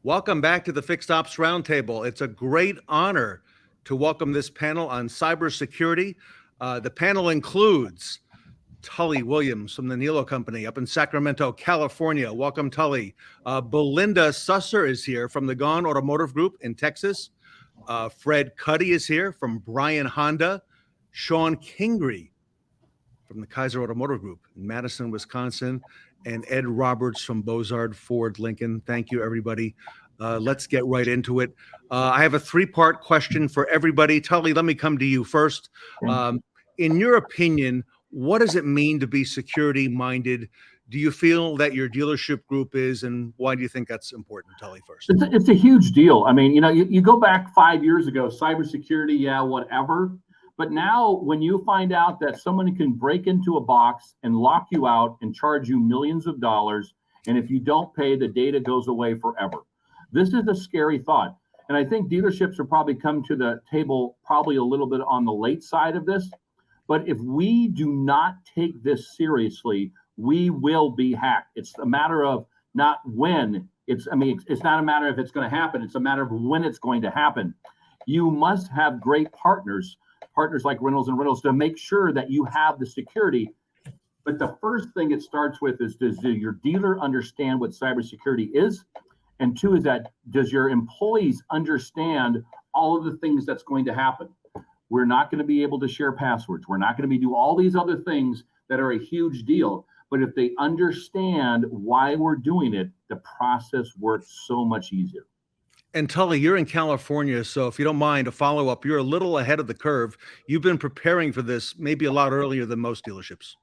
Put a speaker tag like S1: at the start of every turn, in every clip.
S1: Welcome back to the Fixed Ops Roundtable. It's a great honor to welcome this panel on cybersecurity. The panel includes Tully Williams from the Nilo Company up in Sacramento, California. Welcome, Tully. Belinda Susser is here from the Gone Automotive Group in Texas. Fred Cuddy is here from Bryan Honda. Shon Kingrey from the Kaiser Automotive Group in Madison, Wisconsin. And Ed Roberts from Bozard Ford Lincoln. Thank you, everybody. Let's get right into it. I have a three-part question for everybody. Tully, let me come to you first. In your opinion, what does it mean to be security-minded? Do you feel that your dealership group is, and why do you think that's important, Tully, first?
S2: It's a huge deal. I mean, you go back 5 years ago, cybersecurity, yeah, whatever. But now when you find out that someone can break into a box and lock you out and charge you millions of dollars, and if you don't pay, the data goes away forever. This is a scary thought. And I think dealerships are probably come to the table probably a little bit on the late side of this. But if we do not take this seriously, we will be hacked. It's a matter of not when. It's not a matter of it's going to happen. It's a matter of when it's going to happen. You must have great partners like Reynolds and Reynolds, to make sure that you have the security. But the first thing it starts with is, does your dealer understand what cybersecurity is? And two is that, does your employees understand all of the things that's going to happen? We're not going to be able to share passwords. We're not going to do all these other things that are a huge deal. But if they understand why we're doing it, the process works so much easier.
S1: And Tully, you're in California, so if you don't mind a follow-up, you're a little ahead of the curve. You've been preparing for this maybe a lot earlier than most dealerships.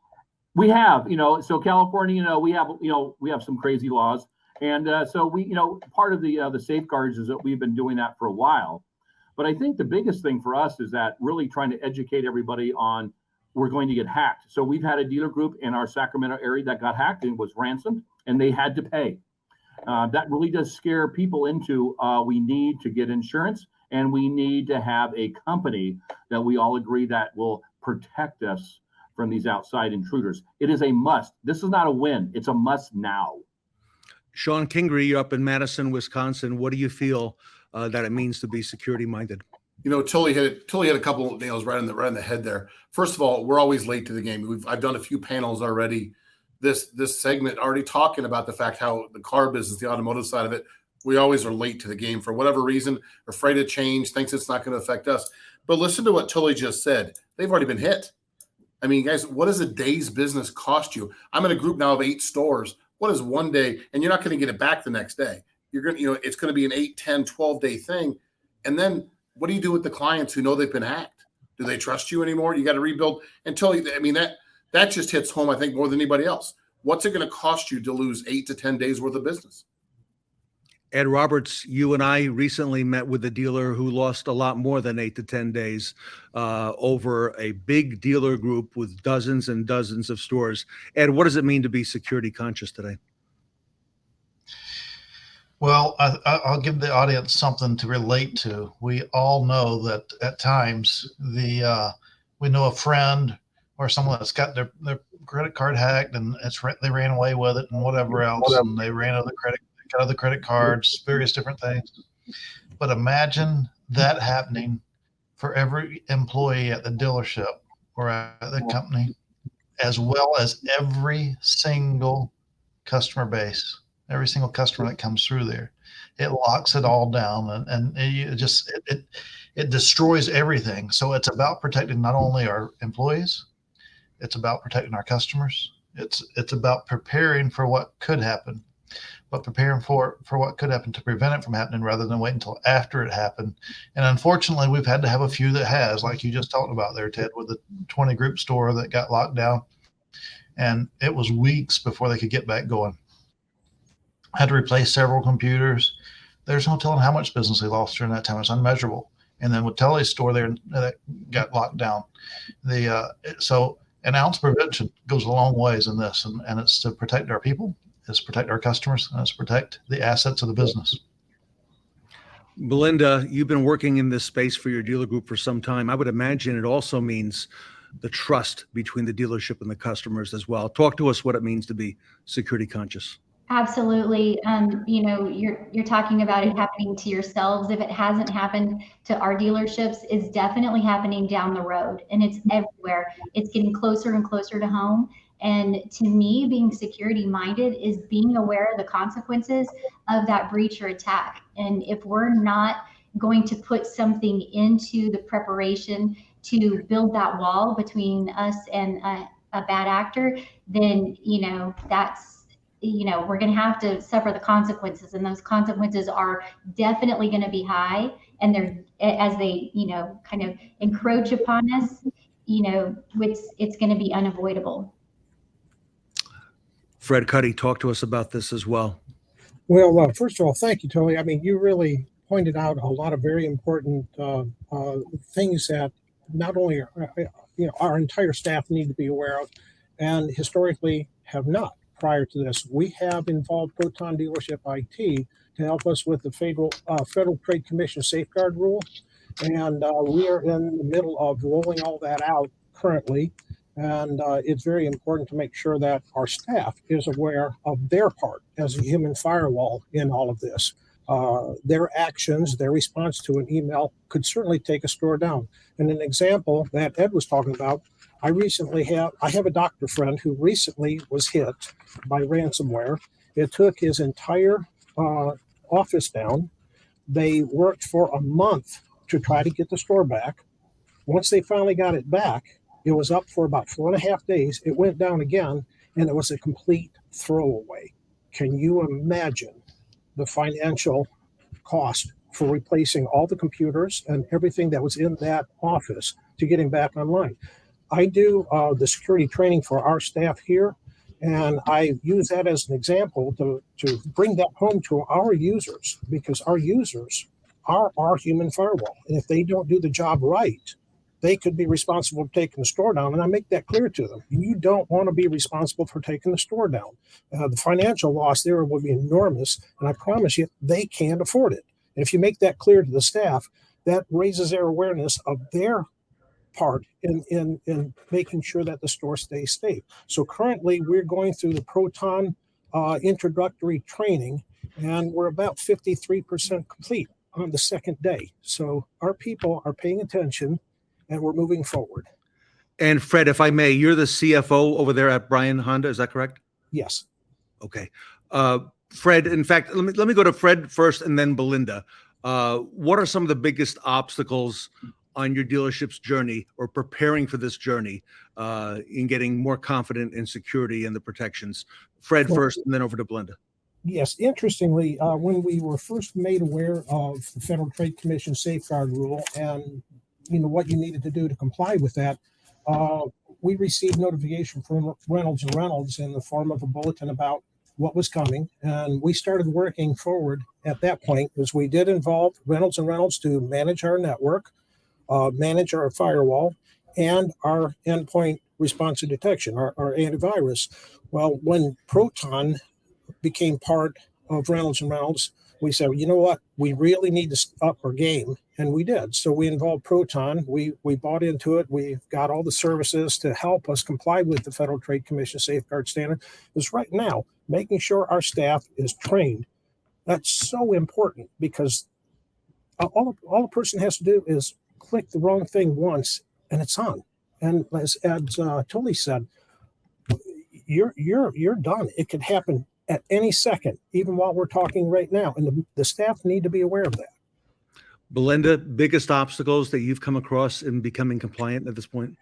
S2: We have, so California, we have some crazy laws. And so we, part of the safeguards is that we've been doing that for a while. But I think the biggest thing for us is that really trying to educate everybody on we're going to get hacked. So we've had a dealer group in our Sacramento area that got hacked and was ransomed, and they had to pay. That really does scare people into we need to get insurance, and we need to have a company that we all agree that will protect us from these outside intruders. It is a must. This is not a win. It's a must now.
S1: Shon Kingrey, you're up in Madison, Wisconsin. What do you feel that it means to be security-minded?
S3: Tully hit a couple of nails right in the head there. First of all, we're always late to the game. I've done a few panels already. This segment already talking about the fact how the car business, the automotive side of it, we always are late to the game for whatever reason, afraid of change, thinks it's not going to affect us. But listen to what Tully just said. They've already been hit. I mean, guys, what does a day's business cost you? I'm in a group now of 8 stores. What is one day? And you're not going to get it back the next day. You're going to, it's going to be an 8, 10, 12-day thing. And then what do you do with the clients who know they've been hacked? Do they trust you anymore? You got to rebuild. And Tully, that just hits home, I think, more than anybody else. What's it going to cost you to lose 8 to 10 days worth of business?
S1: Ed Roberts, you and I recently met with a dealer who lost a lot more than 8 to 10 days over a big dealer group with dozens and dozens of stores. Ed, what does it mean to be security conscious today?
S4: Well, I'll give the audience something to relate to. We all know that at times we know a friend or someone that's got their credit card hacked and they ran away with it and whatever else, and they ran out of the credit cards, various different things. But imagine that happening for every employee at the dealership or at the company, as well as every single customer base, every single customer that comes through there. It locks it all down, and it destroys everything. So it's about protecting not only our employees, it's about protecting our customers. It's about preparing for what could happen, but preparing for what could happen to prevent it from happening rather than wait until after it happened. And unfortunately, we've had to have a few that has, like you just talked about there, Ted, with the 20 group store that got locked down. And it was weeks before they could get back going. Had to replace several computers. There's no telling how much business they lost during that time. It's unmeasurable. And then with Tully's store there that got locked down. So an ounce prevention goes a long ways in this, and it's to protect our people, it's to protect our customers, and it's to protect the assets of the business.
S1: Belinda, you've been working in this space for your dealer group for some time. I would imagine it also means the trust between the dealership and the customers as well. Talk to us what it means to be security conscious.
S5: Absolutely. You're talking about it happening to yourselves. If it hasn't happened to our dealerships, it's definitely happening down the road, and it's everywhere. It's getting closer and closer to home. And to me, being security minded is being aware of the consequences of that breach or attack. And if we're not going to put something into the preparation to build that wall between us and a bad actor, then we're going to have to suffer the consequences, and those consequences are definitely going to be high. And they're, as they, kind of encroach upon us, it's going to be unavoidable.
S1: Fred Cuddy, talk to us about this as well.
S6: Well, first of all, thank you, Tully. I mean, you really pointed out a lot of very important things that not only our entire staff need to be aware of, and historically have not. Prior to this, we have involved Proton Dealership IT to help us with the Federal Trade Commission safeguard rule, and we are in the middle of rolling all that out currently. And it's very important to make sure that our staff is aware of their part as a human firewall in all of this. Their actions, their response to an email could certainly take a store down. And an example that Ed was talking about, I have a doctor friend who recently was hit by ransomware. It took his entire office down. They worked for a month to try to get the store back. Once they finally got it back, it was up for about 4.5 days. It went down again, and it was a complete throwaway. Can you imagine the financial cost for replacing all the computers and everything that was in that office to getting back online? I do the security training for our staff here, and I use that as an example to bring that home to our users, because our users are our human firewall. And if they don't do the job right, they could be responsible for taking the store down. And I make that clear to them. You don't want to be responsible for taking the store down. The financial loss there will be enormous, and I promise you, they can't afford it. And if you make that clear to the staff, that raises their awareness of their part in making sure that the store stays safe. So currently we're going through the Proton introductory training, and we're about 53% complete on the second day. So our people are paying attention, and we're moving forward.
S1: And Fred, if I may, you're the CFO over there at Bryan Honda, is that correct?
S6: Yes.
S1: Okay. Fred, in fact, let me go to Fred first and then Belinda. What are some of the biggest obstacles on your dealership's journey, or preparing for this journey, in getting more confident in security and the protections? Fred first, and then over to Belinda.
S6: Yes. Interestingly, when we were first made aware of the Federal Trade Commission safeguard rule and what you needed to do to comply with that, we received notification from Reynolds & Reynolds in the form of a bulletin about what was coming, and we started working forward at that point, because we did involve Reynolds & Reynolds to manage our network, manage our firewall, and our endpoint response and detection, our antivirus. Well, when Proton became part of Reynolds & Reynolds, we said, you know what, we really need to up our game, and we did. So we involved Proton. We bought into it. We got all the services to help us comply with the Federal Trade Commission safeguard standard. Because right now, making sure our staff is trained, that's so important, because all a person has to do is click the wrong thing once, and it's on. And as Tully said, you're done. It could happen at any second, even while we're talking right now. And the staff need to be aware of that.
S1: Belinda, biggest obstacles that you've come across in becoming compliant at this point?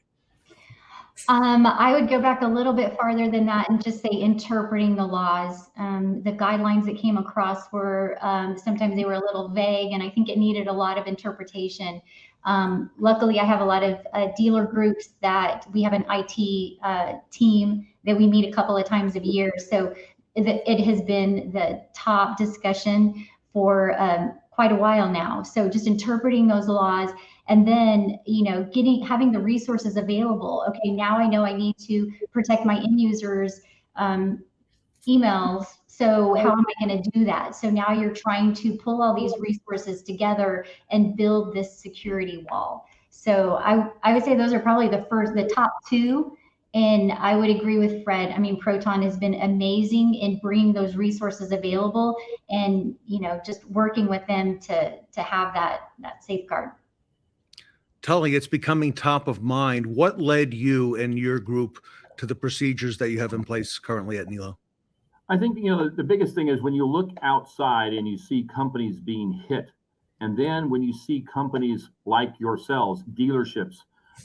S5: I would go back a little bit farther than that and just say interpreting the laws. The guidelines that came across were, sometimes they were a little vague, and I think it needed a lot of interpretation. Luckily, I have a lot of dealer groups that we have an IT team that we meet a couple of times a year. So it has been the top discussion for quite a while now. So just interpreting those laws, and then having the resources available. Okay, now I know I need to protect my end users' emails. So how am I going to do that? So now you're trying to pull all these resources together and build this security wall. So I would say those are probably the top two. And I would agree with Fred. I mean, Proton has been amazing in bringing those resources available, and just working with them to have that safeguard.
S1: Tully, it's becoming top of mind. What led you and your group to the procedures that you have in place currently at NELO?
S2: I think, the biggest thing is when you look outside and you see companies being hit, and then when you see companies like yourselves, dealerships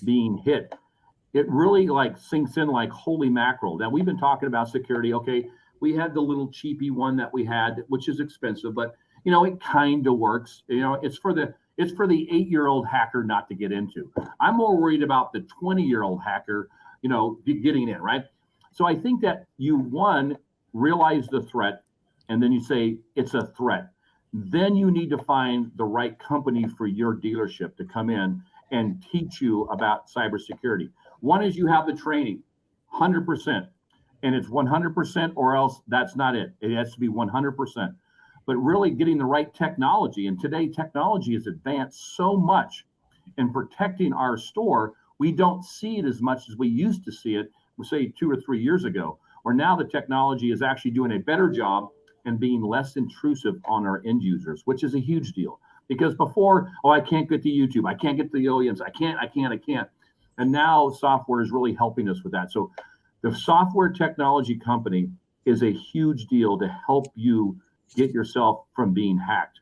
S2: being hit, it really sinks in like holy mackerel. Now, we've been talking about security. Okay, we had the little cheapy one that we had, which is expensive, but it kind of works. It's for the 8-year-old hacker not to get into. I'm more worried about the 20-year-old hacker, getting in, right? So I think that you realize the threat, and then you say it's a threat. Then you need to find the right company for your dealership to come in and teach you about cybersecurity. One is you have the training, 100%, and it's 100%, or else that's not it. It has to be 100%. But really getting the right technology, and today technology has advanced so much in protecting our store, we don't see it as much as we used to see it, say 2 or 3 years ago, or now the technology is actually doing a better job and being less intrusive on our end users, which is a huge deal. Because before, I can't get to YouTube, I can't get to the OEMs, I can't. And now software is really helping us with that. So the software technology company is a huge deal to help you get yourself from being hacked.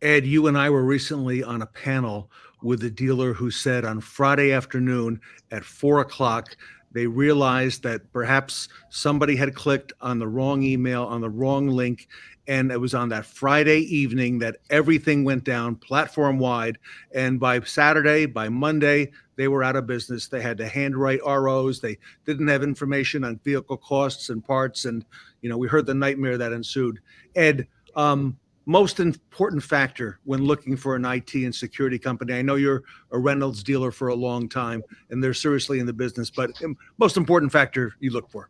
S1: Ed, you and I were recently on a panel with a dealer who said on Friday afternoon at 4 o'clock, they realized that perhaps somebody had clicked on the wrong email, on the wrong link, and it was on that Friday evening that everything went down platform-wide. And by Saturday, by Monday, they were out of business. They had to handwrite ROs. They didn't have information on vehicle costs and parts. And, we heard the nightmare that ensued. Ed, most important factor when looking for an IT and security company. I know you're a Reynolds dealer for a long time, and they're seriously in the business, but most important factor you look for.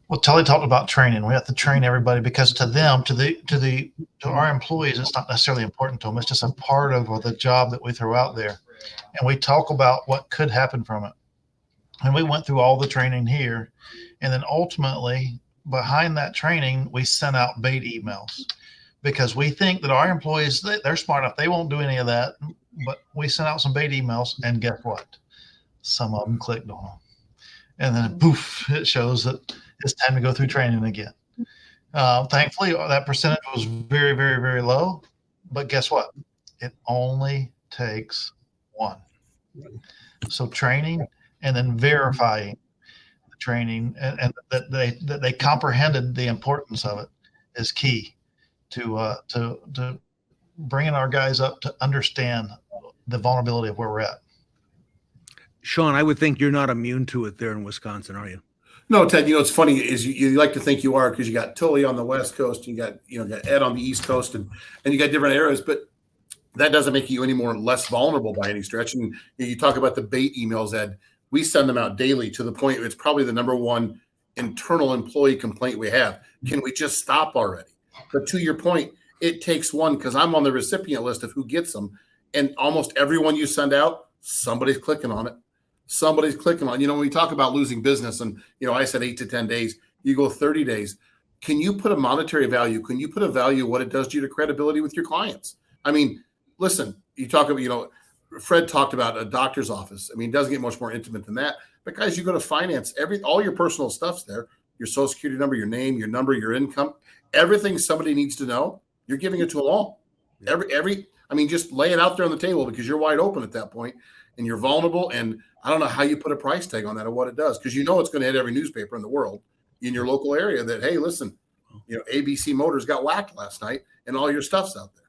S4: Well, Tully talked about training. We have to train everybody because to them, to our employees, it's not necessarily important to them. It's just a part of the job that we throw out there. And we talk about what could happen from it. And we went through all the training here. And then ultimately, behind that training, we sent out bait emails because we think that our employees, they're smart enough. They won't do any of that. But we sent out some bait emails, and guess what? Some of them clicked on them. And then poof, it shows that it's time to go through training again. Thankfully, that percentage was very, very, very low. But guess what? It only takes one. So training and then verifying the training and that they comprehended the importance of it is key to bringing our guys up to understand the vulnerability of where we're at.
S1: Shon, I would think you're not immune to it there in Wisconsin, are you?
S3: No, Ted, it's funny is you like to think you are because you got Tully on the West Coast, you got Ed on the East Coast, and you got different areas, but that doesn't make you any more less vulnerable by any stretch. And you talk about the bait emails, Ed. We send them out daily to the point it's probably the number one internal employee complaint we have. Can we just stop already? But to your point, it takes one because I'm on the recipient list of who gets them. And almost everyone you send out, somebody's clicking on it. Somebody's clicking on, when we talk about losing business and, I said 8 to 10 days, you go 30 days. Can you put a monetary value? Can you put a value what it does to your credibility with your clients? I mean, listen, you talk about, Fred talked about a doctor's office. I mean, it doesn't get much more intimate than that. But guys, you go to finance, all your personal stuff's there, your social security number, your name, your number, your income, everything somebody needs to know, you're giving it to them all. Just lay it out there on the table because you're wide open at that point and you're vulnerable. And I don't know how you put a price tag on that or what it does, because it's going to hit every newspaper in the world in your local area that, hey, listen, ABC Motors got whacked last night and all your stuff's out there.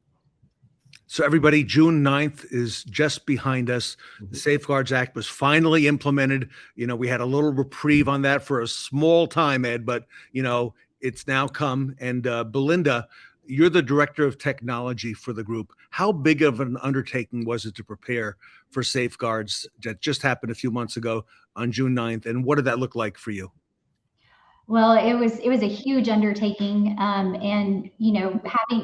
S1: So everybody, June 9th is just behind us. The Safeguards Act was finally implemented. We had a little reprieve on that for a small time, Ed, but, it's now come. And Belinda, you're the director of technology for the group. How big of an undertaking was it to prepare for Safeguards that just happened a few months ago on June 9th? And what did that look like for you?
S5: Well, it was a huge undertaking, and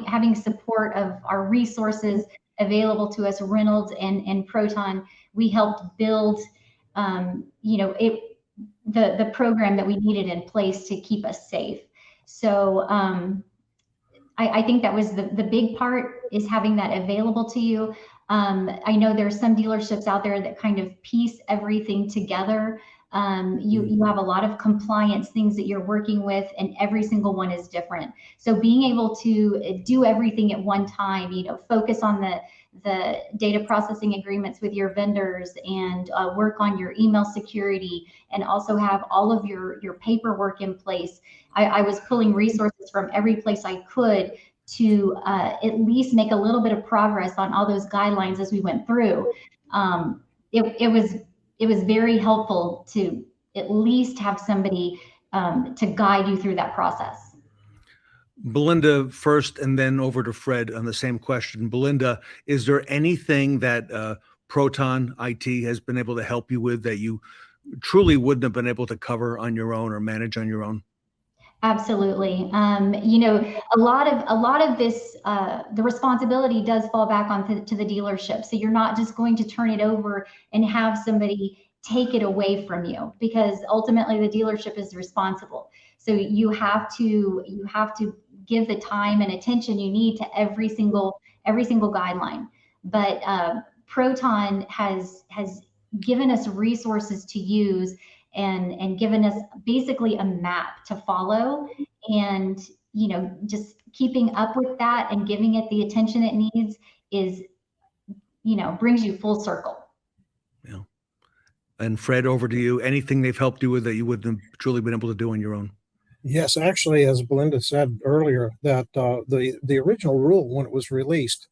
S5: having support of our resources available to us, Reynolds and Proton, we helped build, the program that we needed in place to keep us safe. So I think that was the big part, is having that available to you. I know there's some dealerships out there that kind of piece everything together. You have a lot of compliance things that you're working with, and every single one is different. So being able to do everything at one time, focus on the data processing agreements with your vendors, and work on your email security, and also have all of your paperwork in place. I was pulling resources from every place I could to at least make a little bit of progress on all those guidelines as we went through. It was very helpful to at least have somebody to guide you through that process.
S1: Belinda first, and then over to Fred on the same question. Belinda, is there anything that Proton IT has been able to help you with that you truly wouldn't have been able to cover on your own or manage on your own?
S5: Absolutely. A lot of this, the responsibility does fall back to the dealership. So you're not just going to turn it over and have somebody take it away from you, because ultimately the dealership is responsible. So you have to give the time and attention you need to every single guideline. But Proton has given us resources to use, and given us basically a map to follow, and just keeping up with that and giving it the attention it needs is brings you full circle.
S1: Yeah. And Fred, over to you. Anything they've helped you with that you wouldn't have truly been able to do on your own?
S6: Yes, actually, as Belinda said earlier, that the original rule, when it was released,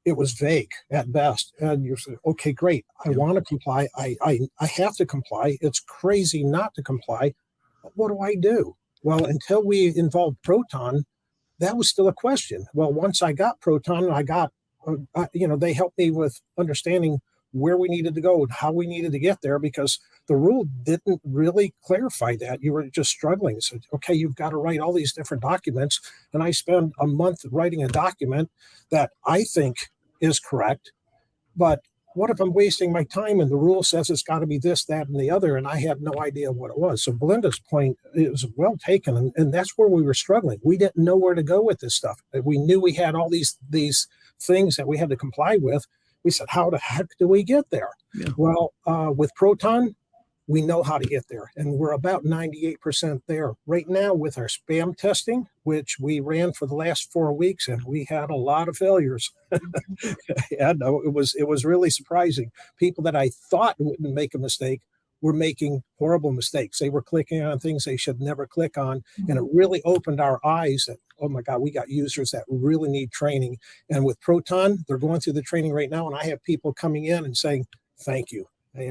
S6: it was vague at best. And you say, okay, great, I want to comply. I have to comply. It's crazy not to comply. What do I do? Well, until we involved Proton, that was still a question. Well, once I got Proton, I got, they helped me with understanding where we needed to go and how we needed to get there, because the rule didn't really clarify that. You were just struggling. So, okay, you've got to write all these different documents. And I spent a month writing a document that I think is correct. But what if I'm wasting my time and the rule says it's got to be this, that, and the other, and I have no idea what it was? So Belinda's point is well taken. And that's where we were struggling. We didn't know where to go with this stuff. We knew we had all these things that we had to comply with. We said, how the heck do we get there? Yeah. Well, with Proton, we know how to get there. And we're about 98% there right now with our spam testing, which we ran for the last 4 weeks, and we had a lot of failures. And it was really surprising. People that I thought wouldn't make a mistake were making horrible mistakes. They were clicking on things they should never click on. And it really opened our eyes that, oh my God, we got users that really need training. And with Proton, they're going through the training right now. And I have people coming in and saying, thank you,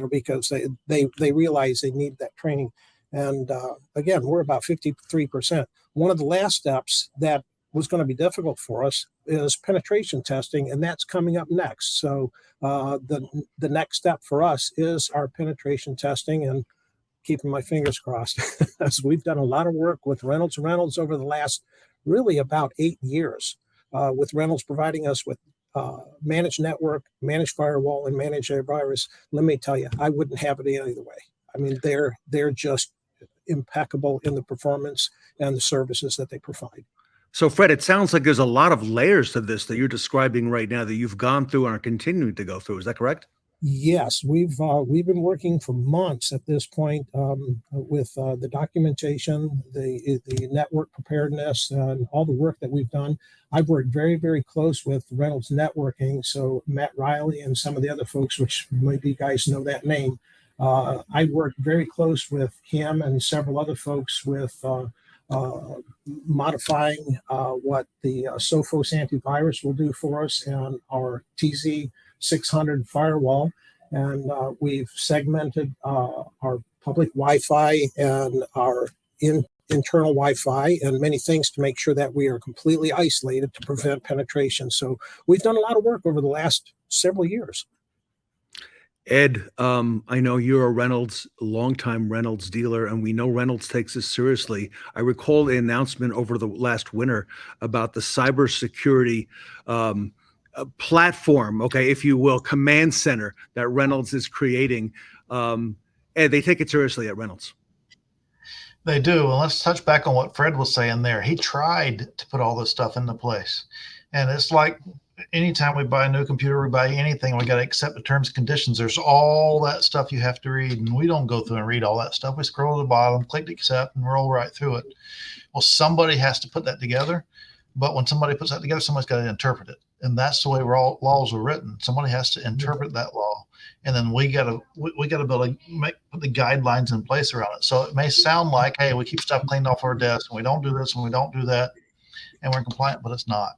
S6: because they realize they need that training. And again, we're about 53%. One of the last steps that was going to be difficult for us is penetration testing, and that's coming up next. So the next step for us is our penetration testing, and keeping my fingers crossed. So we've done a lot of work with Reynolds over the last really about 8 years, with Reynolds providing us with managed network, managed firewall, and managed virus. Let me tell you, I wouldn't have it any other way. I mean, they're just impeccable in the performance and the services that they provide.
S1: So, Fred, it sounds like there's a lot of layers to this that you're describing right now that you've gone through and are continuing to go through. Is that correct?
S6: Yes, we've been working for months at this point with the documentation, the network preparedness, and all the work that we've done. I've worked very, very close with Reynolds Networking, so Matt Riley and some of the other folks, which maybe you guys know that name. I worked very close with him and several other folks with modifying what the Sophos antivirus will do for us and our TZ600 firewall. And we've segmented our public Wi-Fi and our internal Wi-Fi and many things to make sure that we are completely isolated to prevent penetration. So we've done a lot of work over the last several years.
S1: Ed, I know you're a longtime Reynolds dealer, and we know Reynolds takes this seriously. I recall the announcement over the last winter about the cybersecurity platform, okay, if you will, command center that Reynolds is creating. And they take it seriously at Reynolds.
S4: They do. And let's touch back on what Fred was saying there. He tried to put all this stuff into place. And it's like anytime we buy a new computer, we buy anything, we got to accept the terms and conditions. There's all that stuff you have to read. And we don't go through and read all that stuff. We scroll to the bottom, click accept, and roll right through it. Well, somebody has to put that together. But when somebody puts that together, somebody's got to interpret it. And that's the way laws are written. Somebody has to interpret that law. And then we got to be able to put the guidelines in place around it. So it may sound like, hey, we keep stuff cleaned off our desk and we don't do this and we don't do that and we're compliant, but it's not.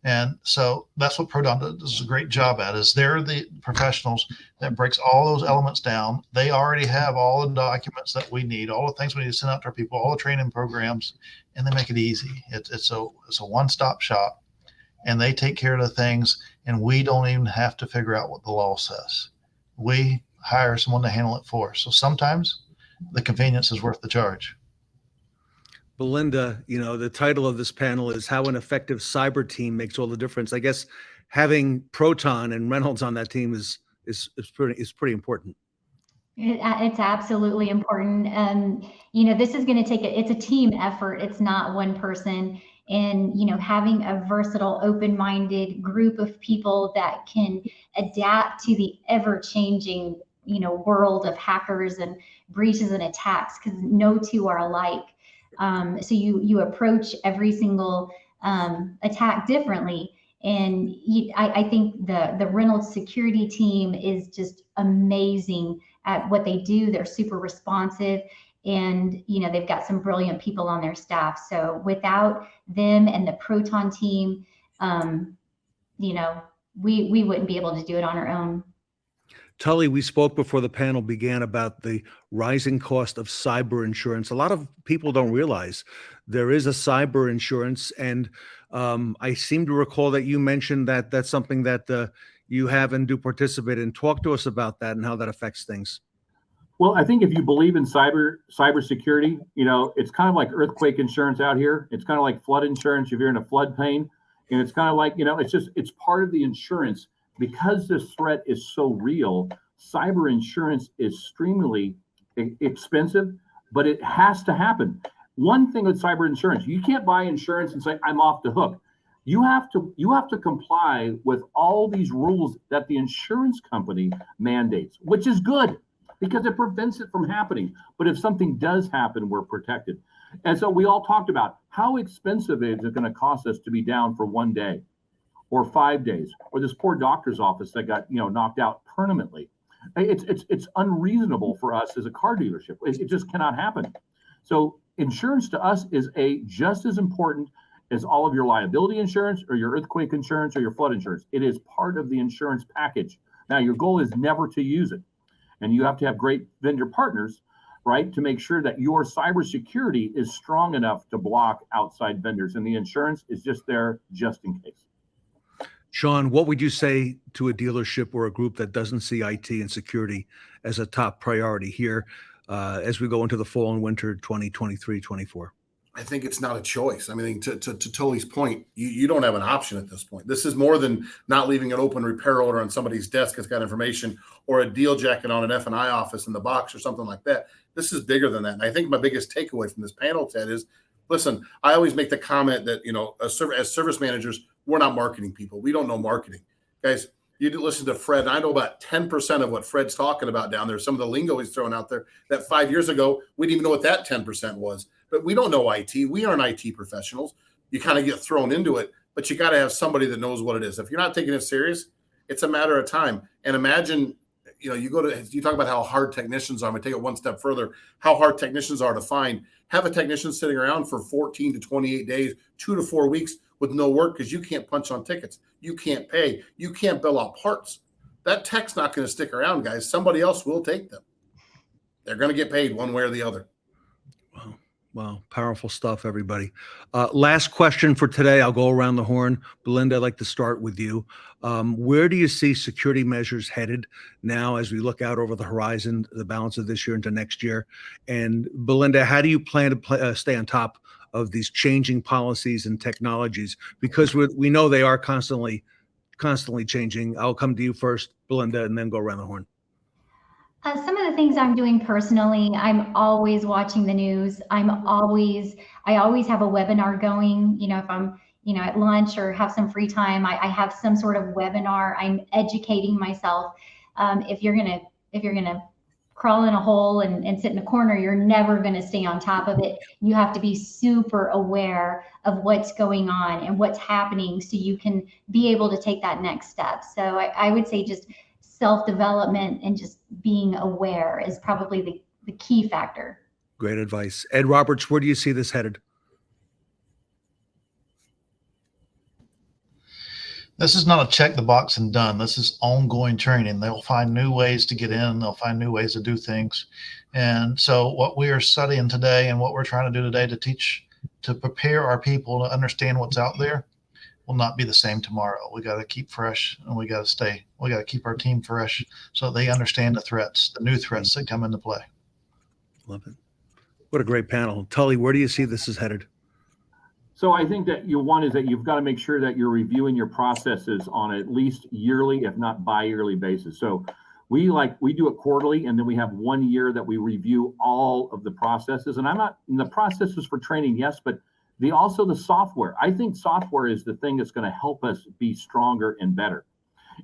S4: And so that's what Proton does a great job at, is they're the professionals that breaks all those elements down. They already have all the documents that we need, all the things we need to send out to our people, all the training programs, and they make it easy. It's a one-stop shop, and they take care of the things, and we don't even have to figure out what the law says. We hire someone to handle it for us. So sometimes the convenience is worth the charge.
S1: Belinda, the title of this panel is How an Effective Cyber Team Makes All the Difference. I guess having Proton and Reynolds on that team is pretty important.
S5: It's absolutely important. This is going to it's a team effort. It's not one person. And, having a versatile, open-minded group of people that can adapt to the ever-changing, world of hackers and breaches and attacks, because no two are alike. So you approach every single attack differently. And I think the Reynolds security team is just amazing at what they do. They're super responsive. And, they've got some brilliant people on their staff. So without them and the Proton team, we wouldn't be able to do it on our own.
S1: Tully, we spoke before the panel began about the rising cost of cyber insurance. A lot of people don't realize there is a cyber insurance. And I seem to recall that you mentioned that that's something that you have and do participate in. Talk to us about that and how that affects things.
S2: Well, I think if you believe in cybersecurity, it's kind of like earthquake insurance out here. It's kind of like flood insurance if you're in a floodplain. And it's kind of like, it's part of the insurance. Because this threat is so real, cyber insurance is extremely expensive, but it has to happen. One thing with cyber insurance, you can't buy insurance and say, I'm off the hook. You have to comply with all these rules that the insurance company mandates, which is good, because it prevents it from happening. But if something does happen, we're protected. And so we all talked about how expensive is it going to cost us to be down for 1 day or 5 days, or this poor doctor's office that got knocked out permanently. It's unreasonable for us as a car dealership. It just cannot happen. So insurance to us is just as important as all of your liability insurance or your earthquake insurance or your flood insurance. It is part of the insurance package. Now, your goal is never to use it. And you have to have great vendor partners, right, to make sure that your cybersecurity is strong enough to block outside vendors. And the insurance is just there just in case.
S1: Shon, what would you say to a dealership or a group that doesn't see IT and security as a top priority here as we go into the fall and winter 2023-24?
S3: I think it's not a choice. I mean, to Tully's point, you don't have an option at this point. This is more than not leaving an open repair order on somebody's desk that's got information, or a deal jacket on an F&I office in the box or something like that. This is bigger than that. And I think my biggest takeaway from this panel, Ted, is, listen, I always make the comment that, as service managers, we're not marketing people. We don't know marketing. Guys, you listen to Fred. I know about 10% of what Fred's talking about down there. Some of the lingo he's throwing out there that 5 years ago, we didn't even know what that 10% was. But we don't know IT. We aren't IT professionals. You kind of get thrown into it, but you got to have somebody that knows what it is. If you're not taking it serious, it's a matter of time. And imagine, you talk about how hard technicians are. I'm going to take it one step further, how hard technicians are to find. Have a technician sitting around for 14 to 28 days, 2 to 4 weeks with no work because you can't punch on tickets. You can't pay. You can't bill out parts. That tech's not going to stick around, guys. Somebody else will take them. They're going to get paid one way or the other.
S1: Wow. Powerful stuff, everybody. Last question for today. I'll go around the horn. Belinda, I'd like to start with you. Where do you see security measures headed now as we look out over the horizon, the balance of this year into next year? And Belinda, how do you plan to stay on top of these changing policies and technologies? Because we know they are constantly constantly changing. I'll come to you first, Belinda, and then go around the horn.
S5: Some of the things I'm doing personally, I'm always watching the news. I always have a webinar going. You know, if I'm, you know, at lunch or have some free time, I have some sort of webinar. I'm educating myself. If you're gonna crawl in a hole and sit in a corner, you're never going to stay on top of it. You have to be super aware of what's going on and what's happening so you can be able to take that next step. So I would say just self-development and just being aware is probably the key factor.
S1: Great advice. Ed Roberts, where do you see this headed?
S4: This is not a check the box and done. This is ongoing training. They'll find new ways to get in. They'll find new ways to do things. And so what we are studying today and what we're trying to do today to prepare our people to understand what's out there will not be the same tomorrow. We got to keep fresh, and we got to keep our team fresh so they understand the threats, the new threats that come into play.
S1: Love it. What a great panel. Tully, where do you see this is headed?
S2: So I think that one is that you've got to make sure that you're reviewing your processes on at least yearly, if not bi-yearly basis. So we do it quarterly, and then we have 1 year that we review all of the processes. And I'm not in the processes for training, yes, but also the software. I think software is the thing that's going to help us be stronger and better.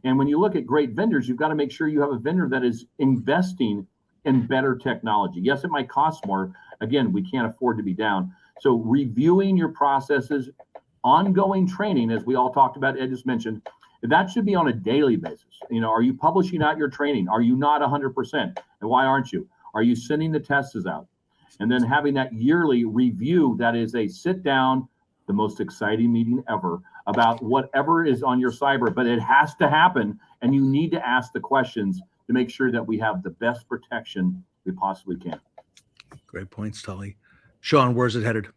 S2: And when you look at great vendors, you've got to make sure you have a vendor that is investing in better technology. Yes, it might cost more. Again, we can't afford to be down. So reviewing your processes, ongoing training, as we all talked about, Ed just mentioned, that should be on a daily basis. You know, are you publishing out your training? Are you not 100%? And why aren't you? Are you sending the tests out? And then having that yearly review, that is a sit down, the most exciting meeting ever, about whatever is on your cyber, but it has to happen. And you need to ask the questions to make sure that we have the best protection we possibly can.
S1: Great points, Tully. Shon, where's it headed?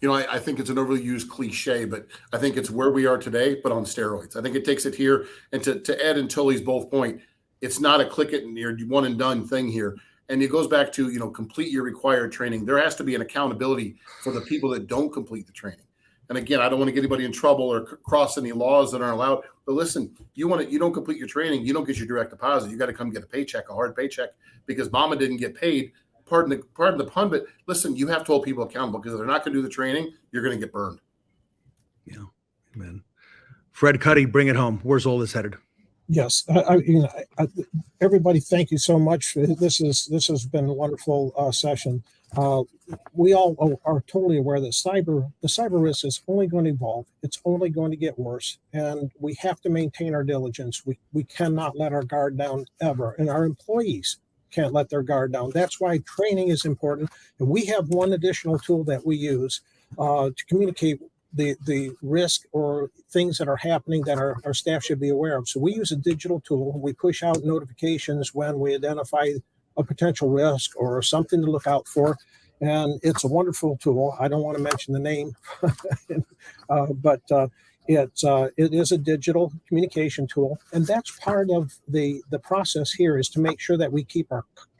S3: You know, I think it's an overly used cliche, but I think it's where we are today, but on steroids. I think it takes it here. And to Ed and Tully's both point, it's not a click it and you're one and done thing here. And it goes back to, you know, complete your required training. There has to be an accountability for the people that don't complete the training. And again, I don't want to get anybody in trouble or cross any laws that aren't allowed. But listen, you don't complete your training, you don't get your direct deposit. You got to come get a paycheck, a hard paycheck, because mama didn't get paid. Pardon the pun, but listen, you have to hold people accountable, because if they're not going to do the training, you're going to get burned.
S1: Yeah, amen. Fred Cuddy, bring it home. Where's all this headed?
S6: Yes, everybody, thank you so much. This has been a wonderful session. We all are totally aware that the cyber risk is only going to evolve. It's only going to get worse, and we have to maintain our diligence. We cannot let our guard down ever, and our employees can't let their guard down. That's why training is important. And we have one additional tool that we use to communicate the risk or things that are happening that our staff should be aware of. So we use a digital tool. We push out notifications when we identify a potential risk or something to look out for. And it's a wonderful tool. I don't want to mention the name, but it is a digital communication tool. And that's part of the process here, is to make sure that we keep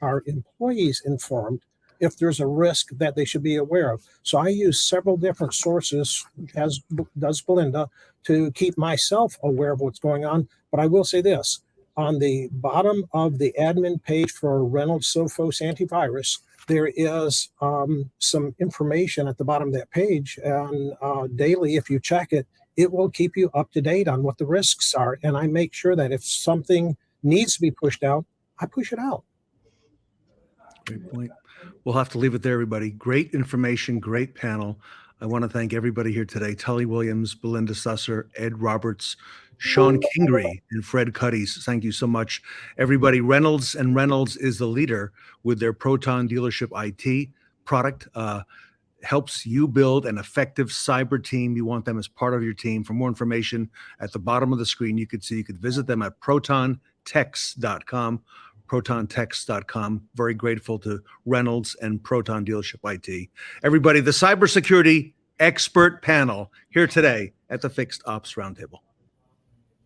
S6: our employees informed if there's a risk that they should be aware of. So I use several different sources, as does Belinda, to keep myself aware of what's going on. But I will say this, on the bottom of the admin page for Reynolds Sophos Antivirus, there is some information at the bottom of that page. And daily, if you check it, it will keep you up to date on what the risks are. And I make sure that if something needs to be pushed out, I push it out.
S1: Great point. We'll have to leave it there, everybody. Great information, great panel. I want to thank everybody here today. Tully Williams, Belinda Susser, Ed Roberts, Shon Kingrey, and Fred Cuddy. Thank you so much, everybody. Reynolds is the leader with their Proton dealership IT product. Helps you build an effective cyber team. You want them as part of your team. For more information, at the bottom of the screen, you could visit them at protontex.com. protontex.com. Very grateful to Reynolds and Proton Dealership IT. Everybody, the cybersecurity expert panel here today at the Fixed Ops Roundtable.